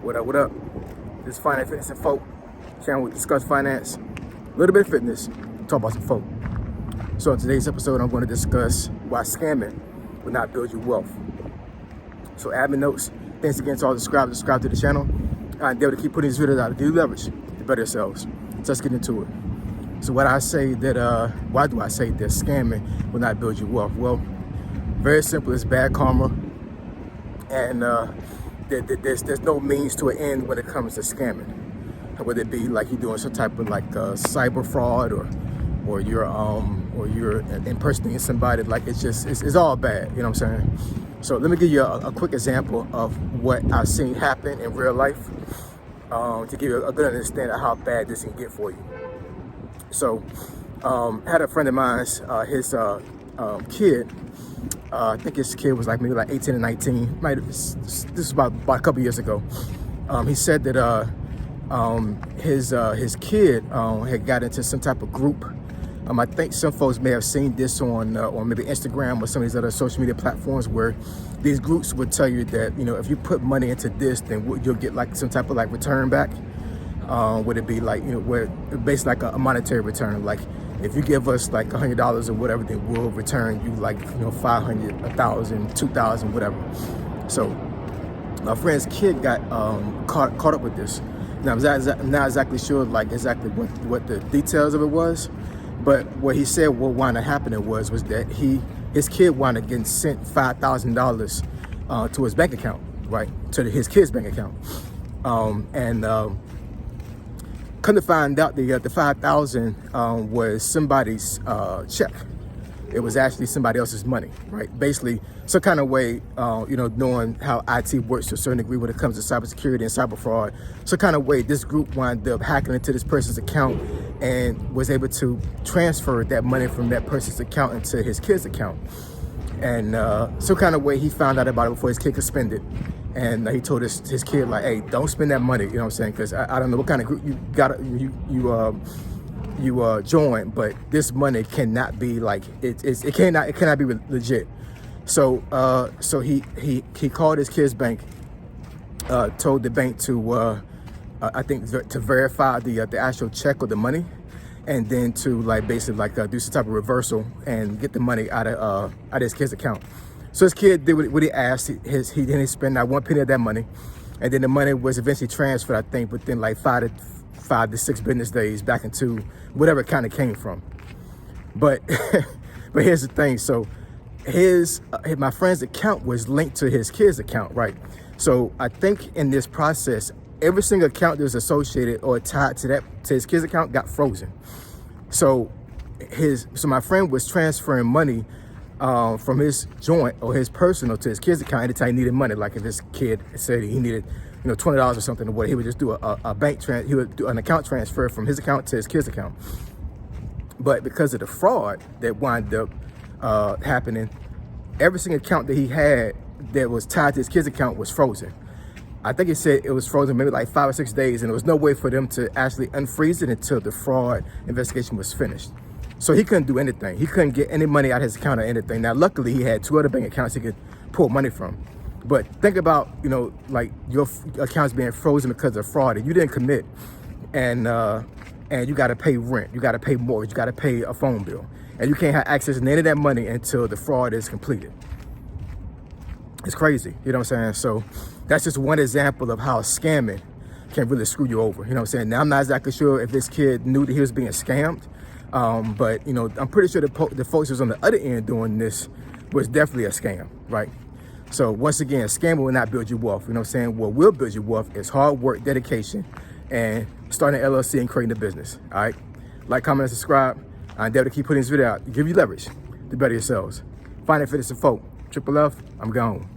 What up? This is Finance, Fitness, and Folk channel. We discuss finance, a little bit of fitness, talk about some folk. So in today's episode, I'm going to discuss why scamming will not build you wealth. So admin notes, thanks again to all the subscribe to the channel. I endeavor to keep putting these videos out to give you leverage to better yourselves. So let's get into it. So why do I say that scamming will not build you wealth? Well, very simple, it's bad karma. And there's no means to an end when it comes to scamming. Whether it be like you're doing some type of like cyber fraud or you're impersonating somebody, like it's all bad, you know what I'm saying? So let me give you a quick example of what I've seen happen in real life to give you a good understanding of how bad this can get for you. So I had a friend of mine, his kid, I think his kid was maybe 18 or 19. This is about a couple years ago. He said that his kid had got into some type of group. I think some folks may have seen this on maybe Instagram or some of these other social media platforms where these groups would tell you that, if you put money into this, then you'll get like some type of like return back. Would it be like, where based like a monetary return, like if you give us like $100 or whatever, then we'll return you like, 500, 1,000, 2,000, whatever. So my friend's kid got caught up with this. Now I'm not exactly sure like exactly what the details of it was, but what he said what wound up happening was that his kid wound up getting sent $5,000 to his bank account, right, to his kid's bank account, come to find out the 5,000 was somebody's check. It was actually somebody else's money, right? Basically, some kind of way, knowing how IT works to a certain degree when it comes to cybersecurity and cyber fraud, some kind of way this group wound up hacking into this person's account and was able to transfer that money from that person's account into his kid's account. And some kind of way he found out about it before his kid could spend it. And he told his kid, like, hey, don't spend that money, you know what I'm saying? Because I don't know what kind of group you join, but this money cannot be like, it cannot be legit. So he called his kid's bank, told the bank to I think to verify the actual check or the money, and then to basically do some type of reversal and get the money out of his kid's account. So his kid did what he asked. He didn't spend not one penny of that money, and then the money was eventually transferred, I think, within like 5 to 6 business days back into whatever account it came from. But but here's the thing. So my friend's account was linked to his kid's account, right? So I think in this process, every single account that was associated or tied to his kid's account got frozen. So my friend was transferring money from his joint or his personal to his kid's account anytime he needed money. Like if his kid said he needed, $20 or something, or what, he would just do he would do an account transfer from his account to his kid's account. But because of the fraud that wound up happening, every single account that he had that was tied to his kid's account was frozen. I think he said it was frozen maybe like 5 or 6 days, and there was no way for them to actually unfreeze it until the fraud investigation was finished. So he couldn't do anything. He couldn't get any money out of his account or anything. Now, luckily, he had 2 other bank accounts he could pull money from. But think about, like your accounts being frozen because of fraud and you didn't commit, and you got to pay rent, you got to pay mortgage, you got to pay a phone bill, and you can't have access to any of that money until the fraud is completed. It's crazy, you know what I'm saying? So that's just one example of how scamming can really screw you over, you know what I'm saying? Now, I'm not exactly sure if this kid knew that he was being scammed, but, I'm pretty sure the folks who was on the other end doing this was definitely a scam, right? So once again, scamming will not build you wealth, you know what I'm saying? What will build you wealth is hard work, dedication, and starting an LLC and creating a business, all right? Like, comment, and subscribe. I endeavor to keep putting this video out to give you leverage to better yourselves. Finance, Fitness, and Folk. Triple F, I'm gone.